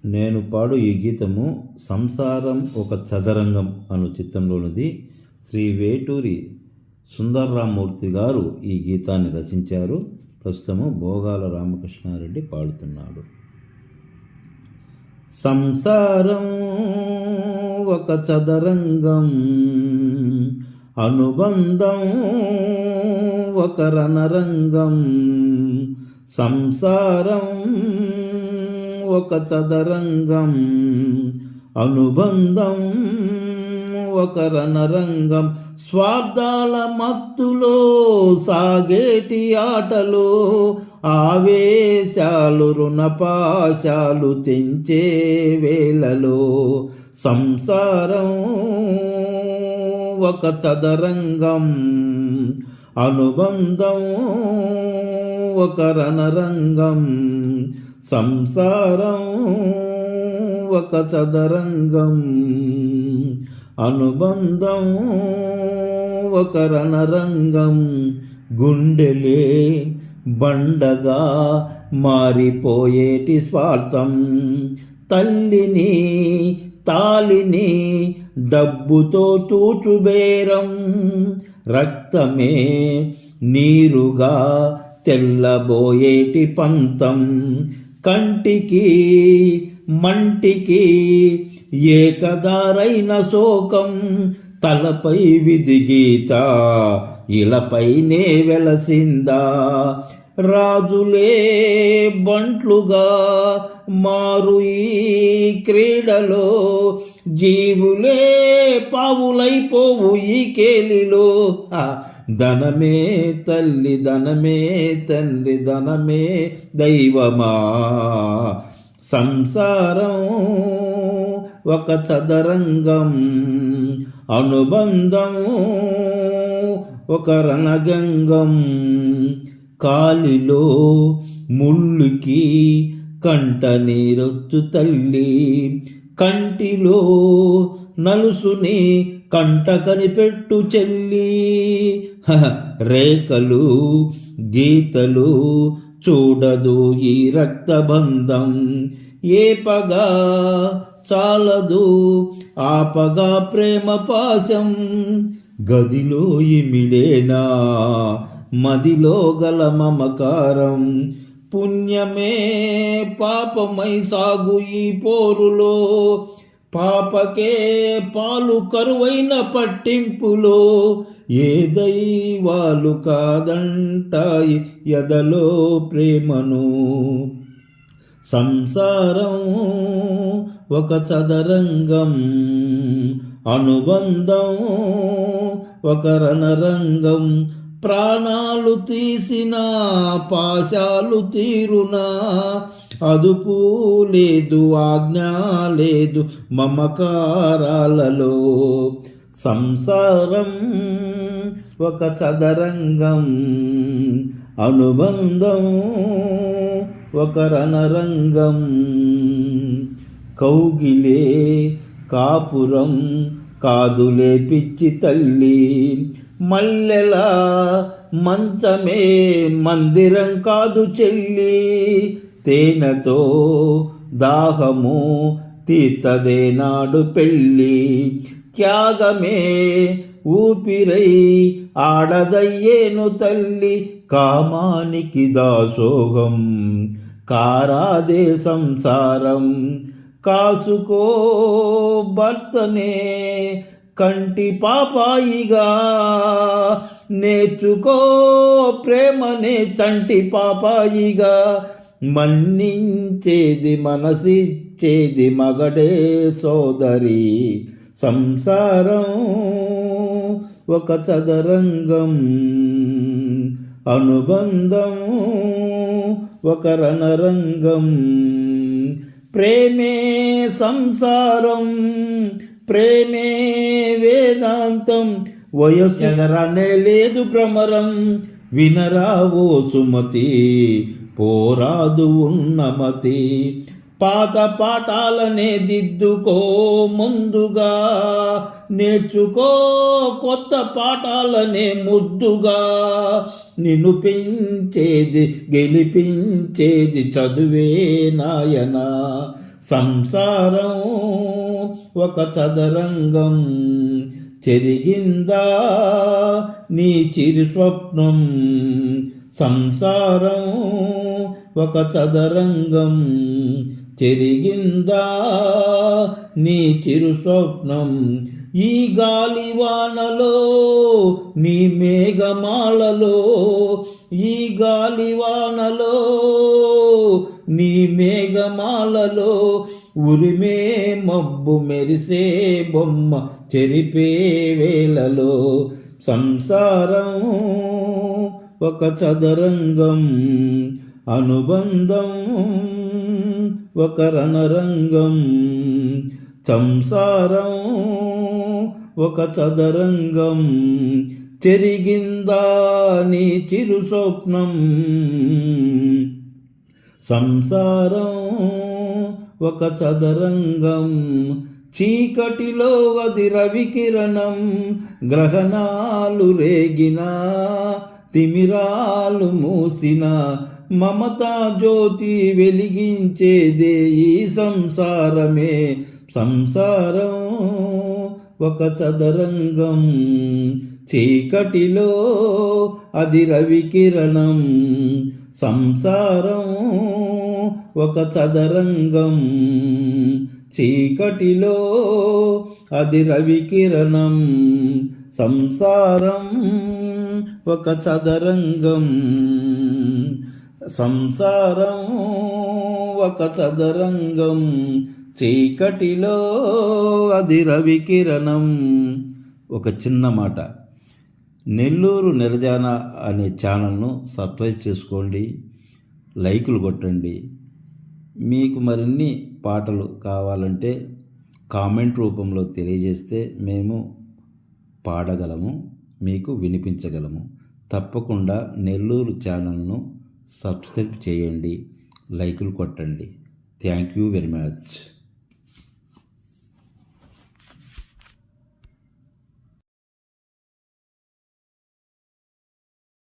నేను పాడు ఈ గీతము సంసారం ఒక చదరంగం అను చిత్రంలోనిది. శ్రీ వేటూరి సుందర్రామూర్తి గారు ఈ గీతాన్ని రచించారు. ప్రస్తుతము భోగాల రామకృష్ణారెడ్డి పాడుతున్నాడు. సంసారం ఒక చదరంగం, అనుబంధం ఒక రణరంగం. సంసారం ఒక చదరంగం, అనుబంధం ఒక రణరంగం. స్వార్థాల మత్తులో సాగేటి ఆటలు, ఆవేశాలు రుణపాశాలు తెంచే వేళలో. సంసారం ఒక చదరంగం, అనుబంధం ఒక రణరంగం. సంసారం ఒక చదరంగం, అనుబంధం ఒక రణరంగం. గుండెలే బండగా మారిపోయేటి స్వార్థం, తల్లిని తాలిని డబ్బుతో తూచుబేరం. రక్తమే నీరుగా తెల్లబోయేటి పంతం, కంటికి మంటికి ఏకదారైన శోకం. తలపై విధి గీత ఇలపైనే వెలసిందా, రాజులే బంట్లుగా మారు ఈ క్రీడలో. జీవులే పావులైపోవు ఈ కేలిలో. ధనమే తల్లి ధనమే తండ్రి ధనమే దైవమా. సంసారం ఒక చదరంగం, అనుబంధం ఒక రణగంగం. కాలిలో ముళ్ళుకి కంట నీరొచ్చు తల్లి, కంటిలో నలుసుని కంట కనిపెట్టు చెల్లి. రేఖలు గీతలు చూడదు ఈ రక్తబంధం, ఏ పగా చాలదు ఆపగా ప్రేమ పాశం. గదిలో ఇమిడేనా మదిలో గల మమకారం, పుణ్యమే పాపమై సాగు ఈ పోరులో. పాపకే పాలు కరువైన పట్టింపులో, ఏ దైవాలు కాదంటాయి ఎదలో ప్రేమను. సంసారం ఒక చదరంగం, అనుబంధం ఒక రణరంగం. ప్రాణాలు తీసిన పాశాలు తీరునా, అదుపు లేదు ఆజ్ఞ లేదు మమకారాలలో. సంసారం ఒక చదరంగం, అనుబంధం ఒక రణరంగం. కౌగిలే కాపురం కాదులే పిచ్చి తల్లి, మల్లెల మంచమే మందిరం కాదు చెల్లి. తేనెతో దాహము తీర్చదే నాడు పెళ్ళి, త్యాగమే ఊపిరై ఆడదయ్యేను తల్లి. కామానికి దాసోహం కారాదే సంసారం, కాసుకో భర్తనే కంటి పాపాయిగా. నేర్చుకో ప్రేమనే చంటి పాపాయిగా. మన్నించేది మనసిచ్చేది మగడే సోదరి. సంసారం ఒక చదరంగం, అనుబంధం ఒక రణరంగం. ప్రేమే సంసారం ప్రేమే వేదాంతం, వయసు ఎగరనే లేదు భ్రమరం. వినరావో సుమతి పోరాదు ఉన్నమతి, పాత పాఠాలనే దిద్దుకో ముందుగా. నేర్చుకో కొత్త పాఠాలనే ముద్దుగా. నిన్ను పెంచేది గెలిపించేది చదువే నాయనా. సంసారం ఒక చదరంగం, చెరిగిందా నీ చిరు స్వప్నం. సంసారం ఒక చదరంగం, చెరిగిందా నీ చిరు స్వప్నం. ఈ గాలివానలో నీ మేఘమాలలో, ఈ గాలివానలో నీ మేఘమాలలో, ఉరిమే మబ్బు మెరిసే బొమ్మ చెరిపే వేళలో. సంసారం ఒక చదరంగం, అనుబంధం ఒక రణరంగం. సంసారం ఒక చదరంగం, చెరిగిందా నీ చిరు స్వప్నం. సంసారం ఒక చదరంగం, చీకటిలో అది రవికిరణం. గ్రహణాలు రేగిన, తిమిరాలు మూసిన, మమతా జ్యోతి వెలిగించేదే ఈ సంసారమే. సంసారం ఒక చదరంగం, చీకటిలో అది రవికిరణం. సంసారం ఒక చదరంగం, చీకటిలో అది రవికిరణం. సంసారం ఒక చదరంగం, సంసారం ఒక చదరంగం, చీకటిలో అది రవికిరణం. ఒక చిన్న మాట, నెల్లూరు నిర్జాన అనే ఛానల్ను సబ్స్క్రైబ్ చేసుకోండి, లైకులు కొట్టండి. మీకు మరిన్ని పాటలు కావాలంటే కామెంట్ రూపంలో తెలియజేస్తే మేము పాడగలము, మీకు వినిపించగలము. తప్పకుండా నెల్లూరు ఛానల్ను సబ్స్క్రైబ్ చేయండి, లైకులు కొట్టండి. Thank you very much.